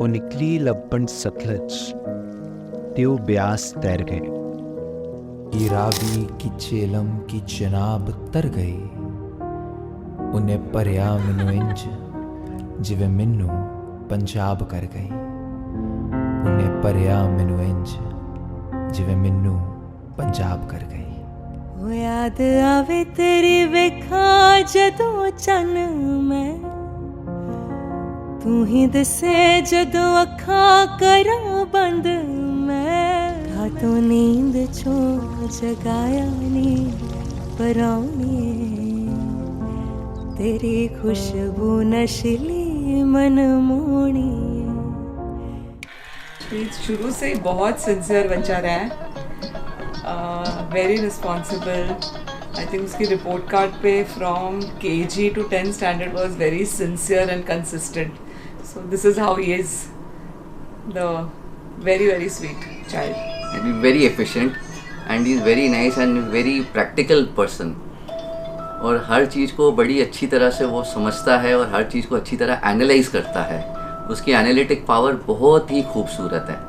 ਉਹ ਨਿਕਲੀ ਲੱਭਣ ਸਤਲੁਜ ਤੇ ਉਹ ਬਿਆਸ ਤੈਰ ਗਏ। कि रावी की चेलम की जनाब तर गई, उन्हें भरिया मैनू इंज जिवें मैनू पंजाब कर गई। उन्हें भरिया मैनू इंज जिवें मैनू पंजाब कर गई। याद आवे तेरी वेखा जदों चन मैं, तू ही दसे जदों अखा करा बंद मैं। रातों नींद चो जगाया नी पराउने, तेरी खुशबू नशीली मन मोहनी। शुरू से बहुत सिंसियर बच्चा रहा है, वेरी रिस्पॉन्सिबल। आई थिंक उसकी रिपोर्ट कार्ड पे from KG to 10th standard was very sincere and consistent. So this is how he is, the very very sweet child. And he's very efficient and he's very nice and very practical person. और हर चीज़ को बड़ी अच्छी तरह से वो समझता है और हर चीज़ को अच्छी तरह एनालाइज करता है। उसकी एनालिटिक पावर बहुत ही खूबसूरत है।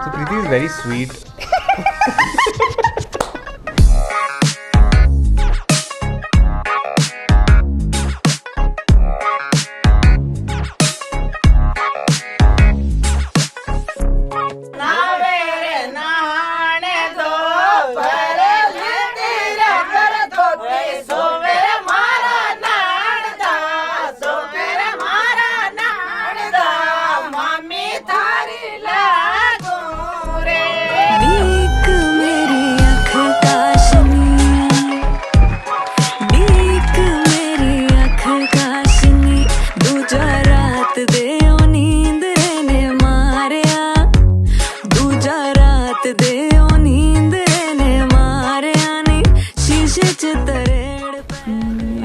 So Preeti is very sweet.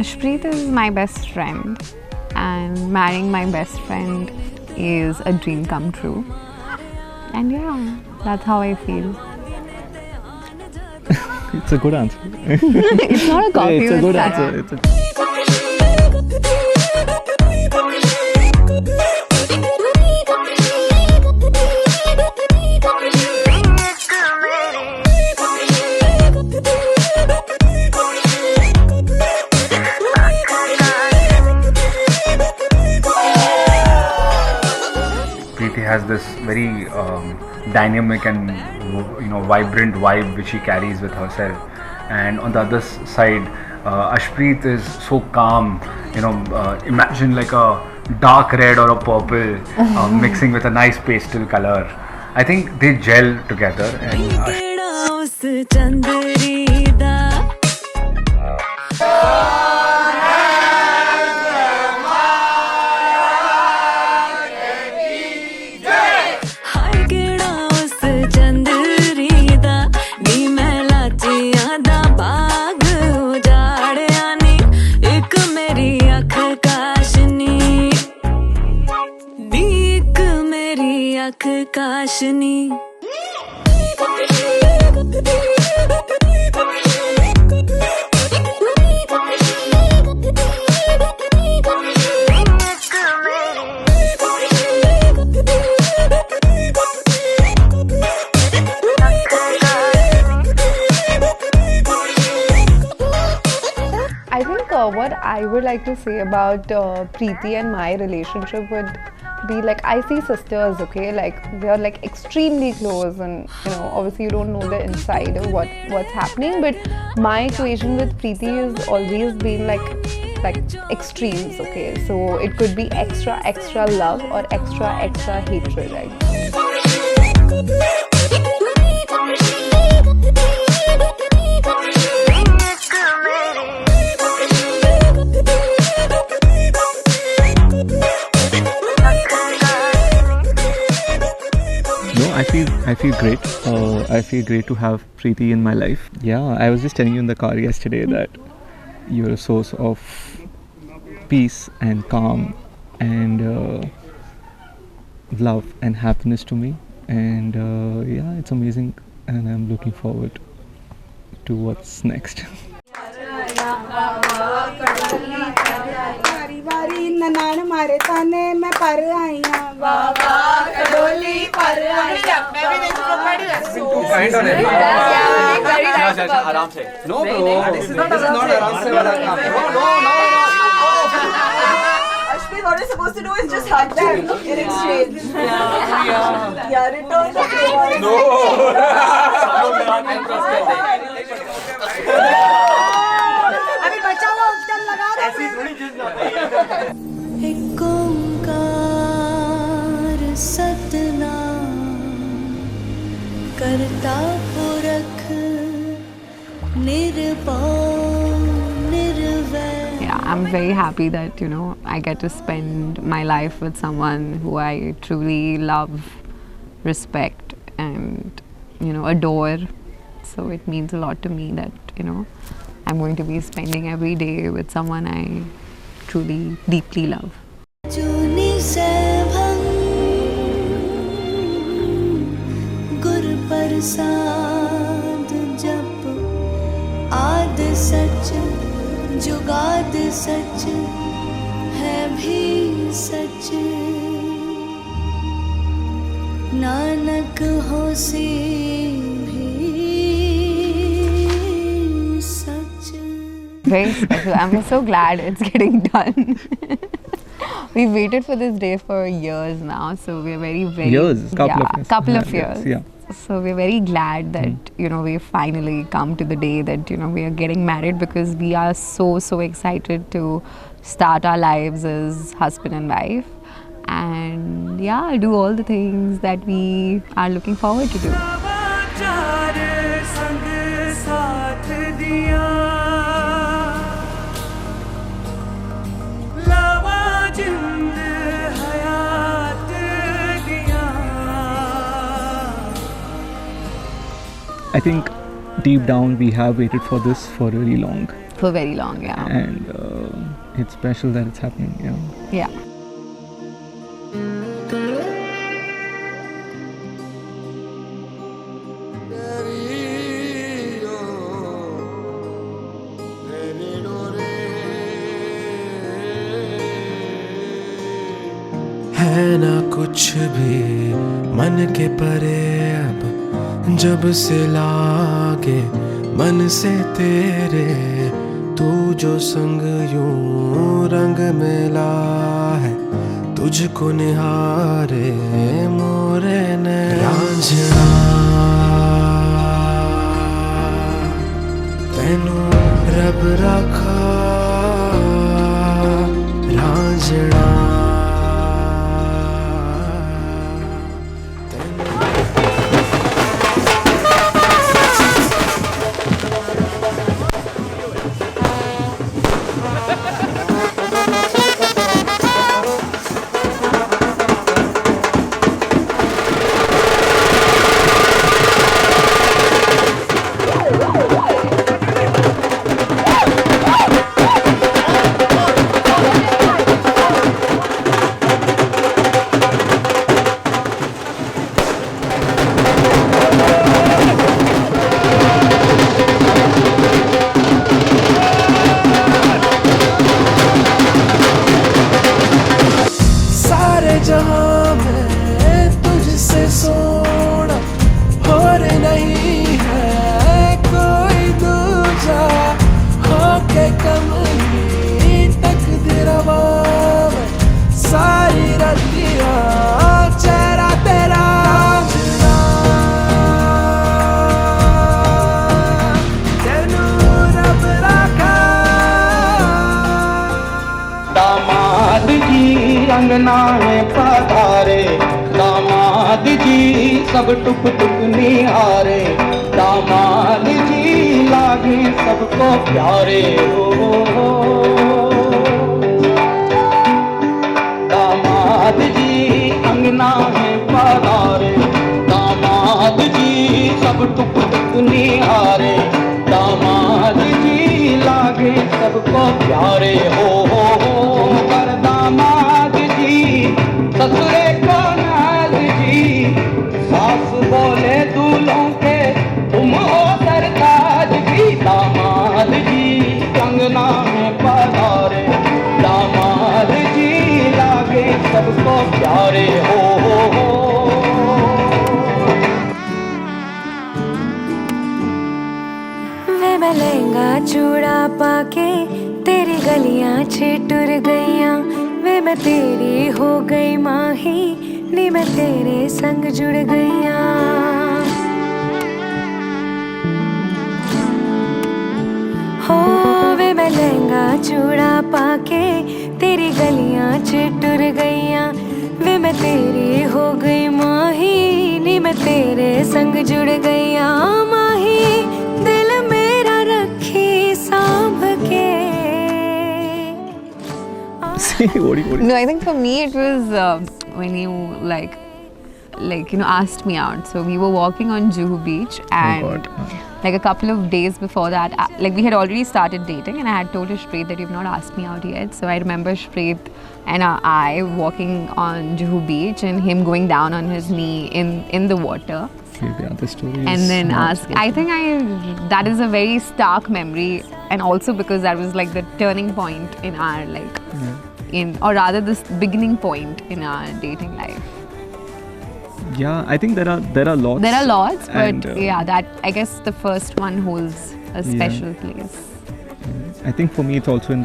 Ashpreet is my best friend, and marrying my best friend is a dream come true. And yeah, that's how I feel. It's a good answer. It's not a coffee It's a with good Sarah. answer. Preeti has this very dynamic and vibrant vibe which she carries with herself, and on the other side Ashpreet is so calm. Imagine like a dark red or a purple mixing with a nice pastel color. I think they gel together, and काशनी I think what I would like to say about Preeti and my relationship would be like, I see sisters, okay, like they are like extremely close, and obviously you don't know the inside of what's happening, but my equation with Preeti has always been like extremes, okay, so it could be extra love or extra hatred, right? feel great. I feel great to have Preeti in my life. Yeah, I was just telling you in the car yesterday that you're a source of peace and calm and love and happiness to me. And yeah, it's amazing, and I'm looking forward to what's next. वारी ननान मारे ताने मैं पर आई हां बाबा कड़ोली पर आई मैं भी नहीं सुन पाई आराम से No, bro. This is not around se wala kaam. No. Ashmi, what you're supposed to do is just hug them in exchange. Yeah, return the favor. No. अभी बचा हुआ उपचार लगा रहा ऐसी थोड़ी चीज ना होती है। एक ओंकार सतनाम करता पुरख निर्भय निर्वैर. Yeah, I'm very happy that, you know, I get to spend my life with someone who I truly love, respect and, you know, adore. So it means a lot to me that, you know, I'm going to be spending every day with someone I truly, deeply love. चुनी से भंग गुर प्रसाद जप आद सच जुगाद सच है भी सच नानक होसी भी सच. Very special. I'm so glad it's getting done. We've waited for this day for years now, so we're very Years? Couple of years. Couple of Yeah, years. yeah. So we're very glad that you know we finally come to the day that you know we are getting married, because we are so excited to start our lives as husband and wife, and yeah, do all the things that we are looking forward to do. I think deep down we have waited for this for really long, For very long, yeah. and it's special that it's happening. Yeah. Yeah. है ना कुछ भी मन के परे अब, जब से लागे मन से तेरे, तू जो संग यूं रंग मिला है, तुझको निहारे मोरे ने रांझना तेनू रब रखा रांझना. जहां में तुझसे सोना और नहीं है कोई दूजा, होके कमली तकदीरवा में सारी रतियां चेहरा तेरा जुड़ा, तेनू रब रखा. दामाद जी अंगना में पधारे, दामाद जी सब टुक टुक निहारे, दामाद जी लागे सबको प्यारे हो. दामाद जी अंगना में पधारे, दामाद सबको प्यारे हो पर दामाद जी ससुरे को नाज जी सास बोले दूल्हों के तुम हो सरताज जी दामाद जी कंगना में पधारे दामाद जी लागे सबको प्यारे हो मैं लहंगा चूड़ा पाके तेरी गलियां छिटुर गईयां वे मैं तेरी हो गई माही नी मैं तेरे संग जुड़ गईयां हो वे मैं लहंगा चूड़ा पाके तेरी गलियां छिटुर गईयां वे मैं तेरी हो गई माही नी मैं तेरे संग जुड़ गईयां माही दिल मेरा रखी सांभ के No, I think for me it was when you like you know asked me out. So we were walking on Juhu Beach and like a couple of days before that, like we had already started dating and I had told Shpreet that you've not asked me out yet. So I remember Shpreet and I walking on Juhu Beach and him going down on his knee in the water. Yeah, the story And then ask. I think that is a very stark memory, and also because that was like the turning point in our or rather this beginning point in our dating life. Yeah, I think there are lots. There are lots, but and, that I guess the first one holds a special place. I think for me it's also in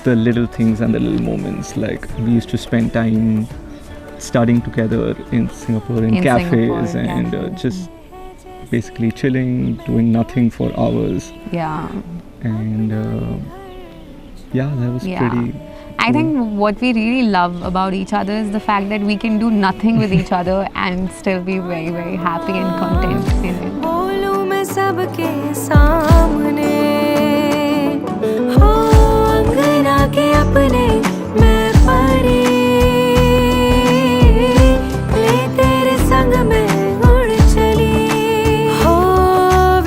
the little things and the little moments. Like we used to spend time studying together in Singapore in cafes Singapore, and just basically chilling, doing nothing for hours. Yeah. And that was pretty. I think what we really love about each other is the fact that we can do nothing with each other and still be very, very happy and content in it. बोलूं मैं सबके सामने हो अंगना के अपने मैं परी ले तेरे संग में उड़ चली हो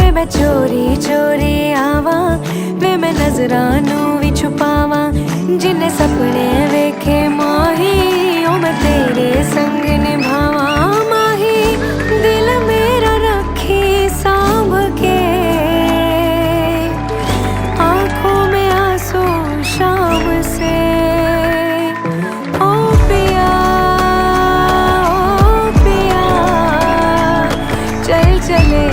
वे मैं चोरी चोरी आवा वे मैं नजरानू भी छुपावा जिन्ने सपने वेखे माही ओ मैं तेरे संग निभावा माही दिल मेरा रखी सांभ के आँखों में आंसू शाम से ओ पिया चल चले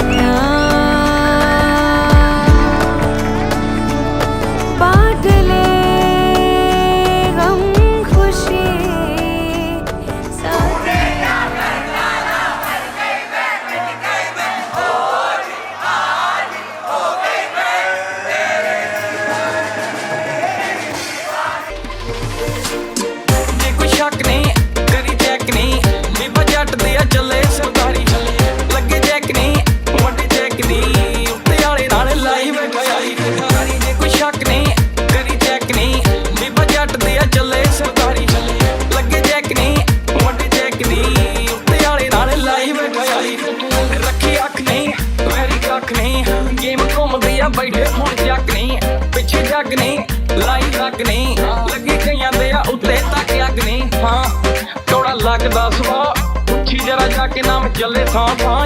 चले था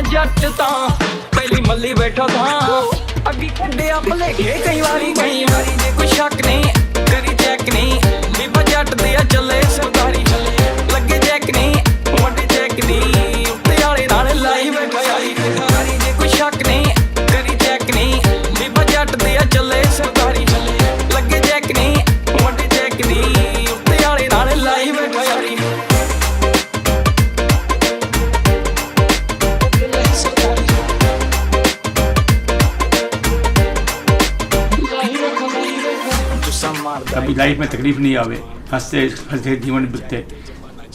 जट पहली मल्ली बैठा था अभी कंडे भलेखे कई बारी जे कोई शक नहीं करी चेक नहीं बीबा जट दिया चले सरदारी लगे चेक नहीं वड्डे चेक नहीं उत्ते वाले नाल लाई बैठा यारी जे कोई शक नहीं करी चेक नहीं बीबा जट दिया चले सरदारी लगे चेक नहीं वड्डे चेक नहीं उत्ते वाले नाल लाई बैठा यारी कभी लाइफ में तकलीफ नहीं आवे हंसते हंसते जीवन बीतते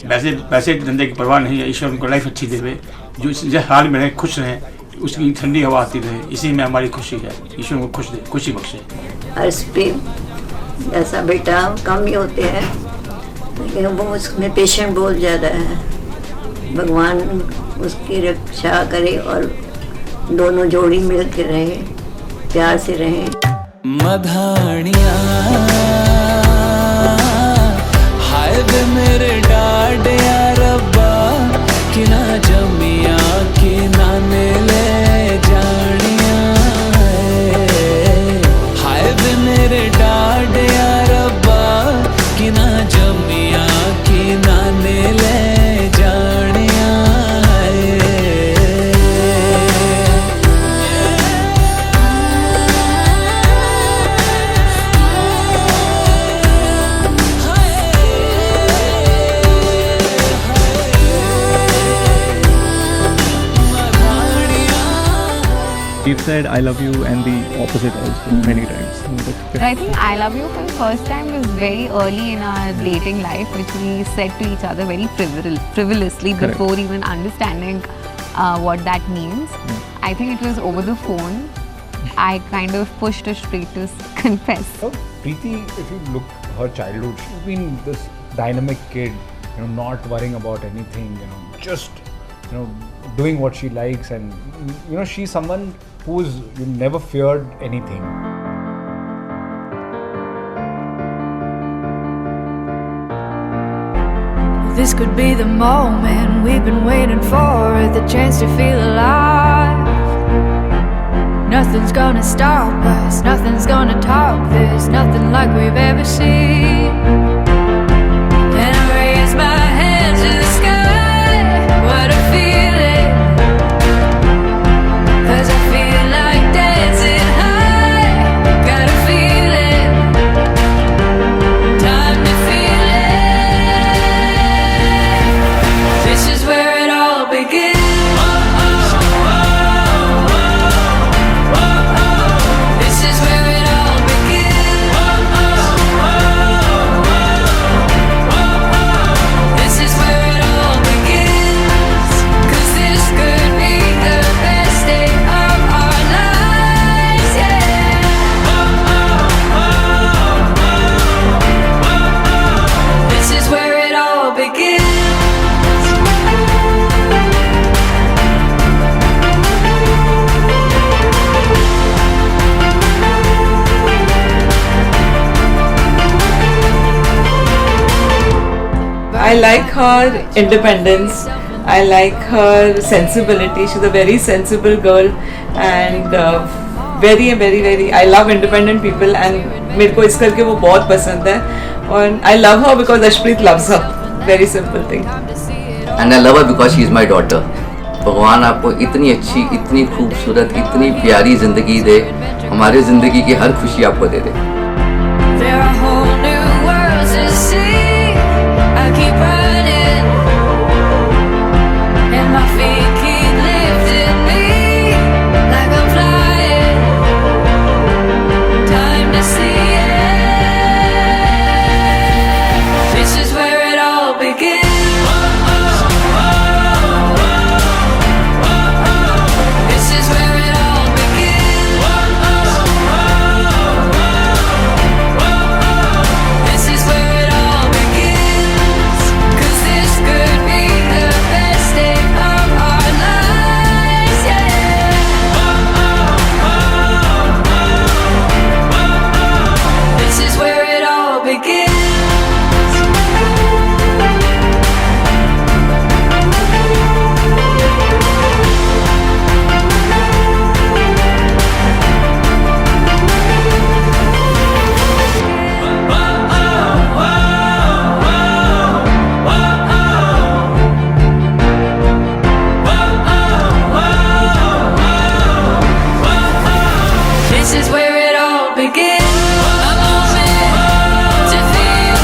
वैसे धंधे की परवाह नहीं है ईश्वर उनको लाइफ अच्छी देवे जो जिस हाल में रहे खुश रहें उसकी ठंडी हवा आती रहे इसी में हमारी खुशी है ईश्वर को खुशी बख्शे। हर्षप्रीत जैसा बेटा कम ही होते हैं लेकिन वो उसमें पेशेंट बहुत ज़्यादा है भगवान उसकी रक्षा करे और दोनों जोड़ी मिल के रहे प्यार से रहें। मधानिया हाय वे मेरे डाडिया रब्बा कि ना जमिया कि ना ले जानिया हाय वे मेरे डाडिया रब्बा कि ना जमिया कि ना ले जानिया You've said I love you and the opposite also many times. But I think I love you for the first time was very early in our dating life, which we said to each other very frivolously Correct. before even understanding what that means. I think it was over the phone. I kind of pushed Ashpreet to confess. So Preeti, if you look her childhood, she's been this dynamic kid, not worrying about anything, just doing what she likes, and she's someone who's never feared anything. This could be the moment we've been waiting for, the chance to feel alive. Nothing's gonna stop us, nothing's gonna top this, nothing like we've ever seen. And I raise my hands to the sky, what a feeling, 'cause I feel like dancing high, got a feeling, time to feel it. This is where it all begins. This is where it all begins. This is where it all begins. 'Cause this could be the best day of our lives, yeah. This is where it all begins. I like her independence. I like her sensibility. She's a very sensible girl and very very very. I love independent people and मेरे को इस करके वो बहुत पसंद है. और I love her because Ashpreet loves her. Very simple thing. And I love her because she is my daughter. भगवान आपको इतनी अच्छी, इतनी खूबसूरत, इतनी प्यारी ज़िंदगी दे, हमारी ज़िंदगी की हर खुशी आपको दे दे. There are whole new worlds to see. I keep running, and my feet keep lifting me like I'm flying. Time to see it. This is where it all begins. This is where it all begins. This is where it all begins. 'Cause this could be the best day of our lives, yeah. This is where it all begins. This is where it all begins. A moment to feel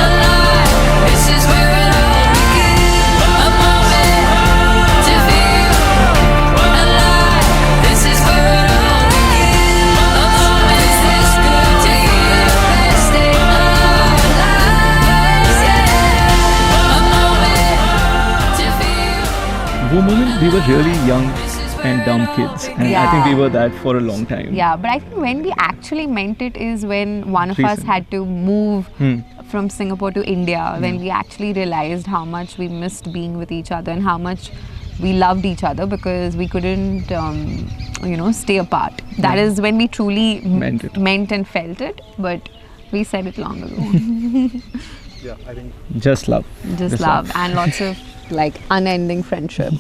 alive. This is where it all begins. A moment to feel alive. This is where it all begins. A moment this good to you, best day of our lives, yeah. A moment to feel. वो moment we were really young and dumb kids, and I think we were that for a long time. Yeah, but I think when we actually meant it is when one of us Recent. had to move from Singapore to India, when we actually realized how much we missed being with each other and how much we loved each other, because we couldn't stay apart. That is when we truly Meant it. and felt it. But we said it long ago. Just love. Just love and lots of like unending friendship.